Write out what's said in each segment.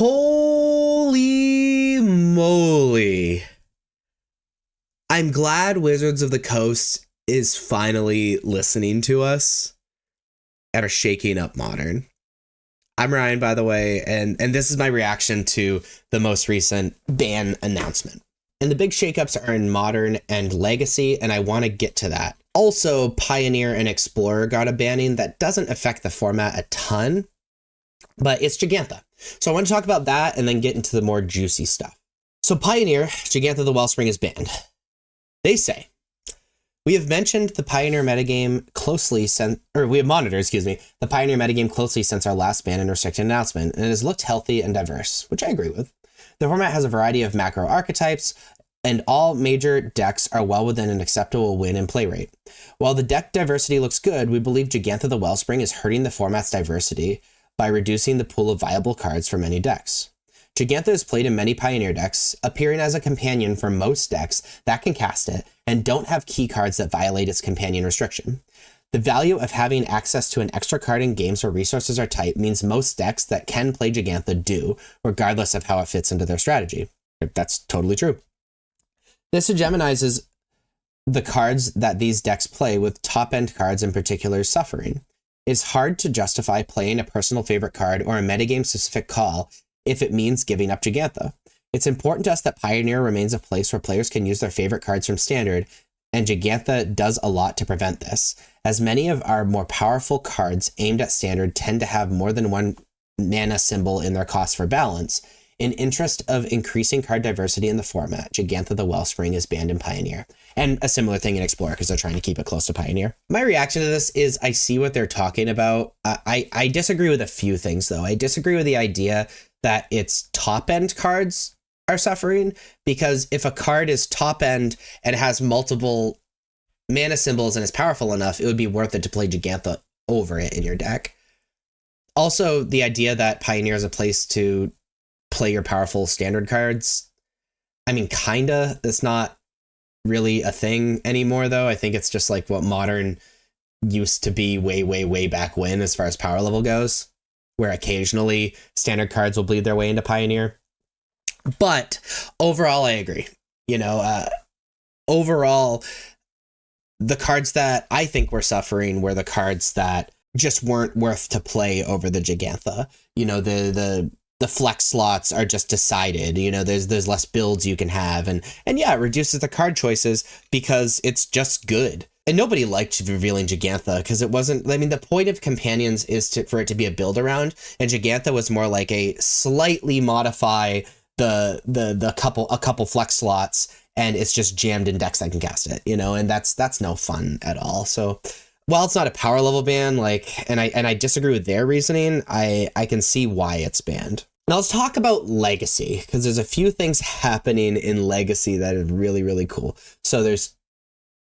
Holy moly. I'm glad Wizards of the Coast is finally listening to us and are shaking up Modern. I'm Ryan, by the way, and this is my reaction to the most recent ban announcement. And the big shakeups are in Modern and Legacy, and I want to get to that. Also, Pioneer and Explorer got a banning that doesn't affect the format a ton, but it's Jegantha. So I want to talk about that and then get into the more juicy stuff. So Pioneer, Jegantha the Wellspring is banned. They say, we have mentioned the Pioneer metagame closely since, or we have monitored, the Pioneer metagame closely since our last ban and restricted announcement, and it has looked healthy and diverse, which I agree with. The format has a variety of macro archetypes, and all major decks are well within an acceptable win and play rate. While the deck diversity looks good, we believe Jegantha the Wellspring is hurting the format's diversity by reducing the pool of viable cards for many decks. Jegantha is played in many Pioneer decks, appearing as a companion for most decks that can cast it and don't have key cards that violate its companion restriction. The value of having access to an extra card in games where resources are tight means most decks that can play Jegantha do, regardless of how it fits into their strategy. That's totally true. This hegemonizes the cards that these decks play, with top-end cards in particular suffering. It's hard to justify playing a personal favorite card or a metagame-specific call if it means giving up Jegantha. It's important to us that Pioneer remains a place where players can use their favorite cards from Standard, and Jegantha does a lot to prevent this, as many of our more powerful cards aimed at Standard tend to have more than one mana symbol in their cost for balance. In interest of increasing card diversity in the format, Jegantha the Wellspring is banned in Pioneer. And a similar thing in Explorer because they're trying to keep it close to Pioneer. My reaction to this is I see what they're talking about. I disagree with a few things, though. I disagree with the idea that its top-end cards are suffering, because if a card is top-end and has multiple mana symbols and is powerful enough, it would be worth it to play Jegantha over it in your deck. Also, the idea that Pioneer is a place to play your powerful Standard cards, I mean, kinda. It's not really a thing anymore, though. I think it's just like what Modern used to be way back when as far as power level goes, where occasionally Standard cards will bleed their way into Pioneer. But overall, I agree. Overall, the cards that I think were suffering were the cards that just weren't worth to play over the Jegantha. The flex slots are just decided. There's less builds you can have, and yeah, it reduces the card choices because it's just good. And nobody liked revealing Jegantha because it wasn't. I mean, the point of companions is for it to be a build around, and Jegantha was more like a slightly modify a couple flex slots, and it's just jammed in decks that can cast it. And that's no fun at all. So while it's not a power level ban, and I disagree with their reasoning, I can see why it's banned. Now let's talk about Legacy, because there's a few things happening in Legacy that are really cool. So there's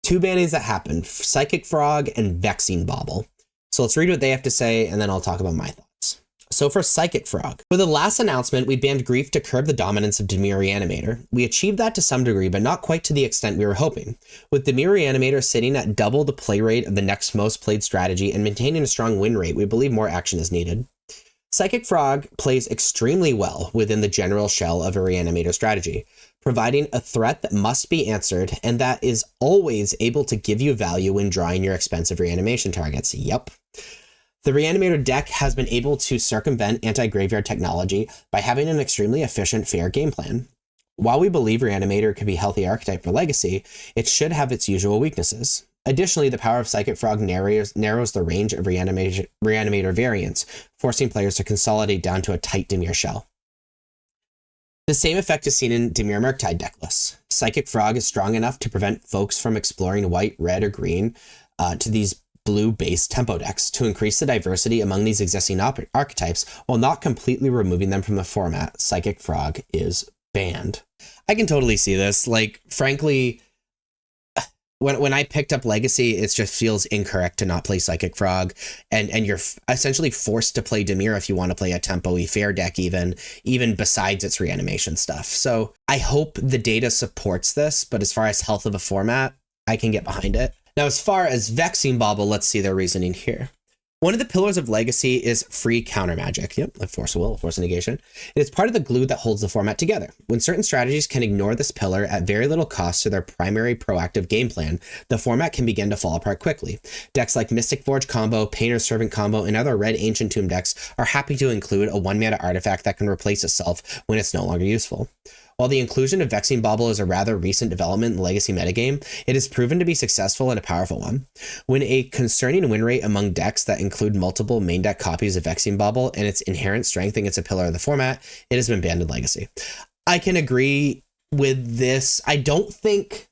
two bannings that happened: Psychic Frog and Vexing Bauble. So let's read what they have to say, and then I'll talk about my thoughts. So for Psychic Frog, with the last announcement, we banned Grief to curb the dominance of Dimir Reanimator. We achieved that to some degree, but not quite to the extent we were hoping. With Dimir Reanimator sitting at double the play rate of the next most played strategy and maintaining a strong win rate, we believe more action is needed. Psychic Frog plays extremely well within the general shell of a Reanimator strategy, providing a threat that must be answered and that is always able to give you value when drawing your expensive reanimation targets. Yep. The Reanimator deck has been able to circumvent anti-graveyard technology by having an extremely efficient, fair game plan. While we believe Reanimator could be a healthy archetype for Legacy, it should have its usual weaknesses. Additionally, the power of Psychic Frog narrows the range of Reanimator variants, forcing players to consolidate down to a tight Dimir shell. The same effect is seen in Dimir Murktide deck lists. Psychic Frog is strong enough to prevent folks from exploring white, red, or green to these blue-based tempo decks to increase the diversity among these existing archetypes while not completely removing them from the format. Psychic Frog is banned. I can totally see this. Frankly, when I picked up Legacy, it just feels incorrect to not play Psychic Frog, and you're essentially forced to play Dimir if you want to play a tempo-y fair deck, even besides its reanimation stuff. So I hope the data supports this, but as far as health of a format, I can get behind it. Now, as far as Vexing Bauble, let's see their reasoning here. One of the pillars of Legacy is free counter magic. Yep, like Force of Will, Force of Negation. It is part of the glue that holds the format together. When certain strategies can ignore this pillar at very little cost to their primary proactive game plan, the format can begin to fall apart quickly. Decks like Mystic Forge combo, Painter's Servant combo, and other red Ancient Tomb decks are happy to include a 1-mana artifact that can replace itself when it's no longer useful. While the inclusion of Vexing Bauble is a rather recent development in the Legacy metagame, it has proven to be successful and a powerful one. When a concerning win rate among decks that include multiple main deck copies of Vexing Bauble and its inherent strength against a pillar of the format, it has been banned in Legacy. I can agree with this. I don't think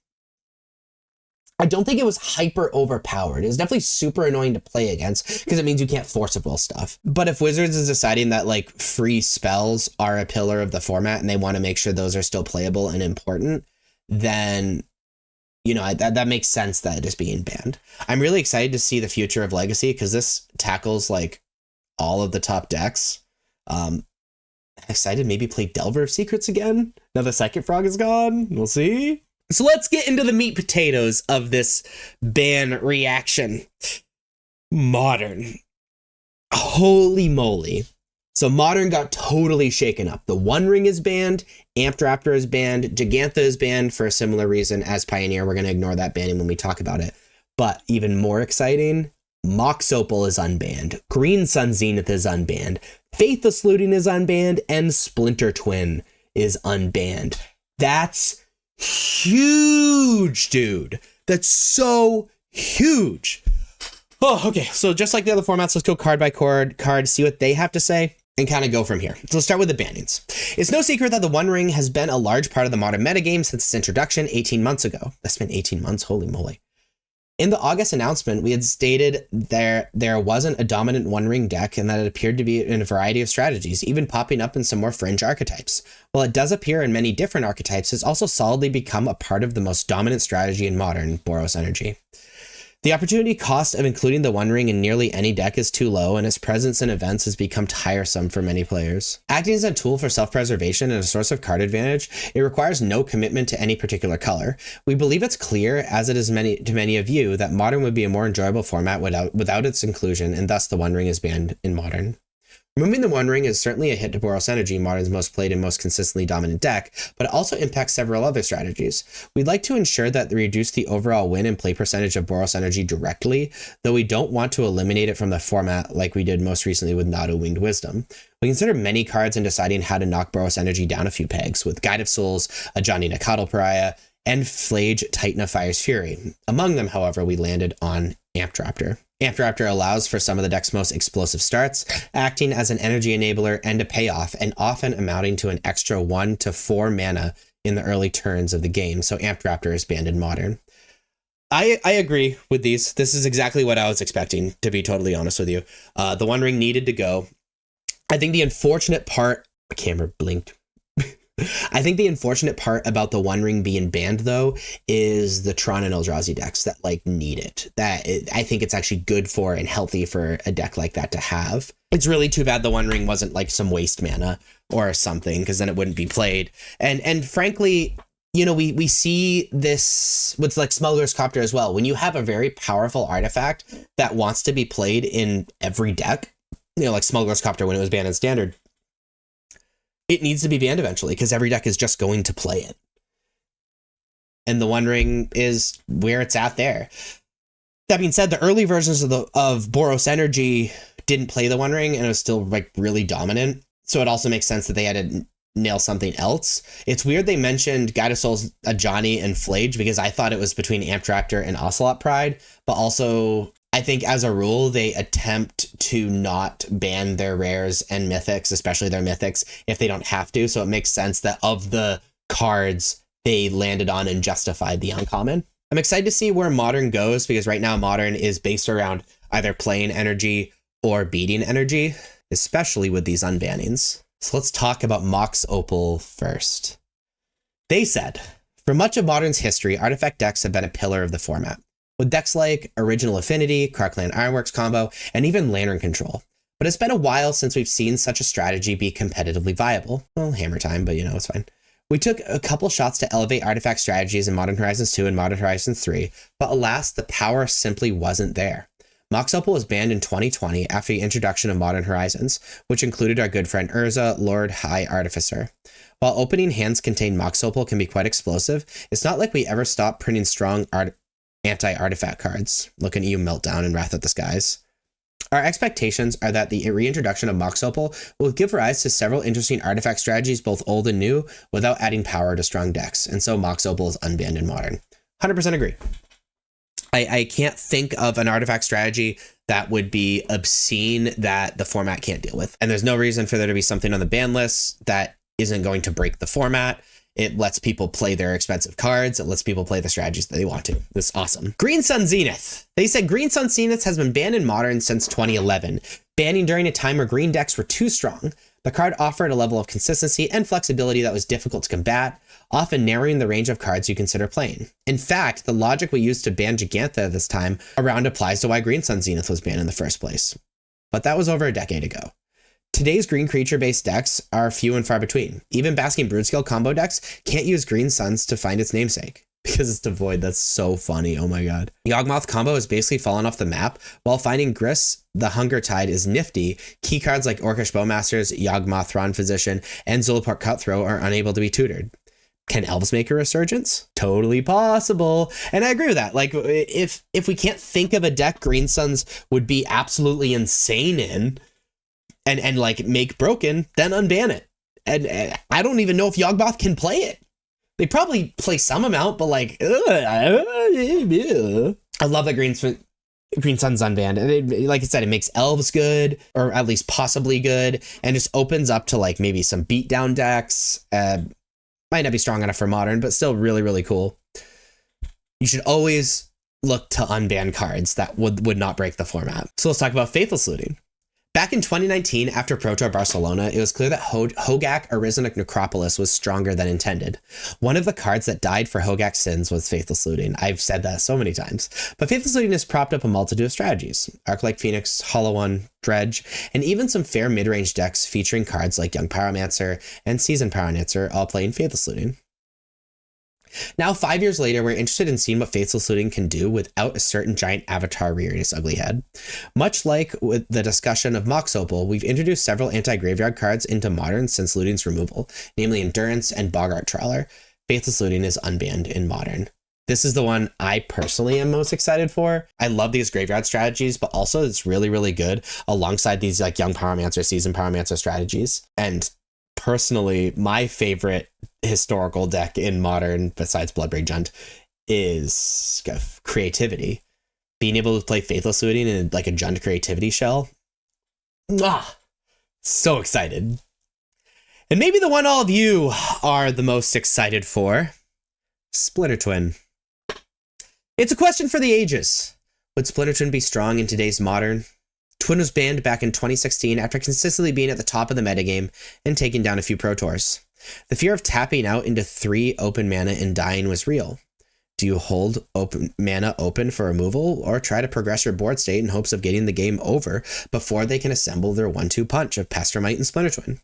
it was hyper overpowered. It was definitely super annoying to play against because it means you can't force of will stuff. But if Wizards is deciding that like free spells are a pillar of the format and they want to make sure those are still playable and important, then, you know, that makes sense that it is being banned. I'm really excited to see the future of Legacy because this tackles like all of the top decks. I'm excited to maybe play Delver of Secrets again. Now the Psychic Frog is gone. We'll see. So let's get into the meat potatoes of this ban reaction. Modern. Holy moly. So Modern got totally shaken up. The One Ring is banned, Amped Raptor is banned, Jegantha is banned for a similar reason as Pioneer. We're going to ignore that banning when we talk about it. But even more exciting, Mox Opal is unbanned, Green Sun Zenith is unbanned, Faithess Looting is unbanned, and Splinter Twin is unbanned. That's huge, dude. That's so huge. Oh, okay. So just like the other formats, let's go card by card, see what they have to say, and kind of go from here. So let's start with the bannings. It's no secret that the One Ring has been a large part of the modern metagame since its introduction 18 months ago. That's been 18 months, holy moly. In the August announcement, we had stated there wasn't a dominant One Ring deck and that it appeared to be in a variety of strategies, even popping up in some more fringe archetypes. While it does appear in many different archetypes, it's also solidly become a part of the most dominant strategy in Modern, Boros Energy. The opportunity cost of including the One Ring in nearly any deck is too low, and its presence in events has become tiresome for many players. Acting as a tool for self-preservation and a source of card advantage, it requires no commitment to any particular color. We believe it's clear, as it is to many of you, that Modern would be a more enjoyable format without its inclusion, and thus the One Ring is banned in Modern. Removing the One Ring is certainly a hit to Boros Energy, Modern's most played and most consistently dominant deck, but it also impacts several other strategies. We'd like to ensure that we reduce the overall win and play percentage of Boros Energy directly, though we don't want to eliminate it from the format like we did most recently with Nado Winged Wisdom. We consider many cards in deciding how to knock Boros Energy down a few pegs, with Guide of Souls, Ajani Nakatl Pariah, and Flage Titan of Fire's Fury. Among them, however, we landed on Amped Raptor. Amped Raptor allows for some of the deck's most explosive starts, acting as an energy enabler and a payoff, and often amounting to an extra 1 to 4 mana in the early turns of the game, so Amped Raptor is banned in Modern. I agree with these. This is exactly what I was expecting, to be totally honest with you. The One Ring needed to go. I think the unfortunate part... My camera blinked. I think the unfortunate part about the One Ring being banned, though, is the Tron and Eldrazi decks that like need it. I think it's actually good for and healthy for a deck like that to have. It's really too bad the One Ring wasn't like some waste mana or something, because then it wouldn't be played. And frankly, you know, we see this with like Smuggler's Copter as well. When you have a very powerful artifact that wants to be played in every deck, you know, like Smuggler's Copter when it was banned in Standard, it needs to be banned eventually because every deck is just going to play it. And the One Ring is where it's at there. That being said, the early versions of Boros Energy didn't play the One Ring and it was still like really dominant. So it also makes sense that they had to nail something else. It's weird they mentioned Guide of Souls, Ajani, and Flage because I thought it was between Amped Raptor and Ocelot Pride, but also I think as a rule, they attempt to not ban their rares and mythics, especially their mythics, if they don't have to. So it makes sense that of the cards they landed on and justified the uncommon. I'm excited to see where Modern goes because right now Modern is based around either playing energy or beating energy, especially with these unbannings. So let's talk about Mox Opal first. They said, for much of Modern's history, artifact decks have been a pillar of the format, with decks like Original Affinity, Krark-Clan Ironworks combo, and even Lantern Control. But it's been a while since we've seen such a strategy be competitively viable. Well, Hammer Time, but you know, it's fine. We took a couple shots to elevate artifact strategies in Modern Horizons 2 and Modern Horizons 3, but alas, the power simply wasn't there. Mox Opal was banned in 2020 after the introduction of Modern Horizons, which included our good friend Urza, Lord High Artificer. While opening hands contain Mox Opal can be quite explosive, it's not like we ever stopped printing strong anti-artifact cards. Look at you, Meltdown and Wrath of the Skies. Our expectations are that the reintroduction of Mox Opal will give rise to several interesting artifact strategies, both old and new, without adding power to strong decks, and so Mox Opal is unbanned in Modern. 100% agree. I can't think of an artifact strategy that would be obscene that the format can't deal with. And there's no reason for there to be something on the ban list that isn't going to break the format. It lets people play their expensive cards. It lets people play the strategies that they want to. This is awesome. Green Sun Zenith. They said Green Sun Zenith has been banned in Modern since 2011, banning during a time where green decks were too strong. The card offered a level of consistency and flexibility that was difficult to combat, often narrowing the range of cards you consider playing. In fact, the logic we used to ban Jegantha this time around applies to why Green Sun Zenith was banned in the first place. But that was over a decade ago. Today's green creature-based decks are few and far between. Even Basking Broodskill combo decks can't use Green Suns to find its namesake, because it's devoid. That's so funny. Oh my god. Yawgmoth combo has basically fallen off the map, while finding Gris the Hunger Tide is nifty. Key cards like Orcish Bowmasters, Yawgmoth Thrawn Physician, and Zulaport Cutthroat are unable to be tutored. Can elves make a resurgence? Totally possible. And I agree with that. Like, if we can't think of a deck Green Suns would be absolutely insane in, and like make broken, then unban it. And I don't even know if Yawgmoth can play it. They probably play some amount, but like, I love that Green Sun's unbanned. And like I said, it makes elves good, or at least possibly good, and just opens up to like maybe some beatdown decks. Might not be strong enough for Modern, but still really, really cool. You should always look to unban cards that would not break the format. So let's talk about Faithless Looting. Back in 2019, after Pro Tour Barcelona, it was clear that Hogak Arisen Necropolis was stronger than intended. One of the cards that died for Hogak's sins was Faithless Looting. I've said that so many times. But Faithless Looting has propped up a multitude of strategies. Arc-like Phoenix, Hollow One, Dredge, and even some fair mid-range decks featuring cards like Young Pyromancer and Seasoned Pyromancer all playing Faithless Looting. Now, 5 years later, we're interested in seeing what Faithless Looting can do without a certain giant avatar rearing its ugly head. Much like with the discussion of Mox Opal, we've introduced several anti-graveyard cards into Modern since Looting's removal, namely Endurance and Boggart Trawler. Faithless Looting is unbanned in Modern. This is the one I personally am most excited for. I love these graveyard strategies, but also it's really, really good alongside these like Young Pyromancer, Seasoned Pyromancer strategies. And personally, my favorite historical deck in Modern, besides Bloodbraid Junt, is Creativity. Being able to play Faithless Looting in like a Junt Creativity shell. So excited. And maybe the one all of you are the most excited for, Splinter Twin. It's a question for the ages. Would Splinter Twin be strong in today's Modern? Twin was banned back in 2016 after consistently being at the top of the metagame and taking down a few Pro Tours. The fear of tapping out into 3 open mana and dying was real. Do you hold mana open for removal, or try to progress your board state in hopes of getting the game over before they can assemble their 1-2 punch of Pestermite and Splinter Twin?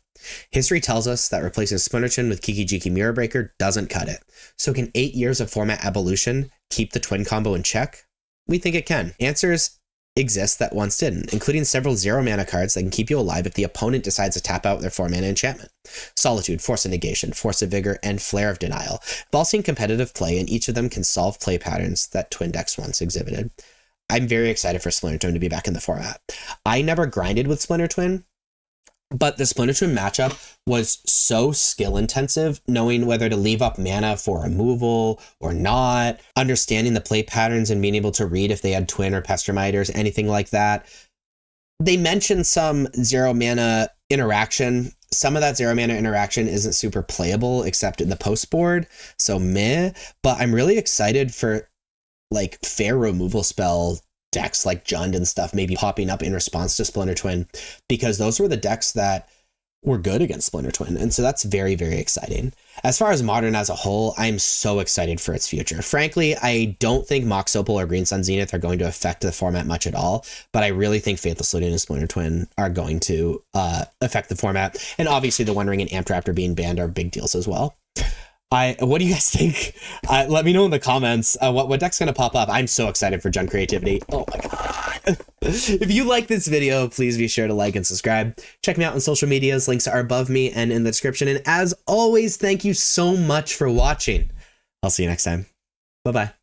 History tells us that replacing Splinter Twin with Kiki Jiki Mirror Breaker doesn't cut it. So can 8 years of format evolution keep the Twin combo in check? We think it can. Answers exist that once didn't, including several 0 mana cards that can keep you alive if the opponent decides to tap out their 4 mana enchantment. Solitude, Force of Negation, Force of Vigor, and Flare of Denial have all seen competitive play, and each of them can solve play patterns that Twin decks once exhibited. I'm very excited for Splinter Twin to be back in the format. I never grinded with Splinter Twin, but the Splinter Twin matchup was so skill intensive, knowing whether to leave up mana for removal or not, understanding the play patterns and being able to read if they had Twin or Pestermite or anything like that. They mentioned some 0 mana interaction. Some of that 0 mana interaction isn't super playable except in the post board, so meh, but I'm really excited for like fair removal spell decks like Jund and stuff maybe popping up in response to Splinter Twin, because those were the decks that were good against Splinter Twin. And so that's very, very exciting. As far as Modern as a whole, I'm so excited for its future. Frankly, I don't think Mox Opal or Green Sun Zenith are going to affect the format much at all, but I really think Faithless Looting and Splinter Twin are going to affect the format. And obviously the One Ring and Amped Raptor being banned are big deals as well. What do you guys think? Let me know in the comments what deck's going to pop up. I'm so excited for Jund Creativity. Oh my god. If you like this video, please be sure to like and subscribe. Check me out on social medias. Links are above me and in the description. And as always, thank you so much for watching. I'll see you next time. Bye-bye.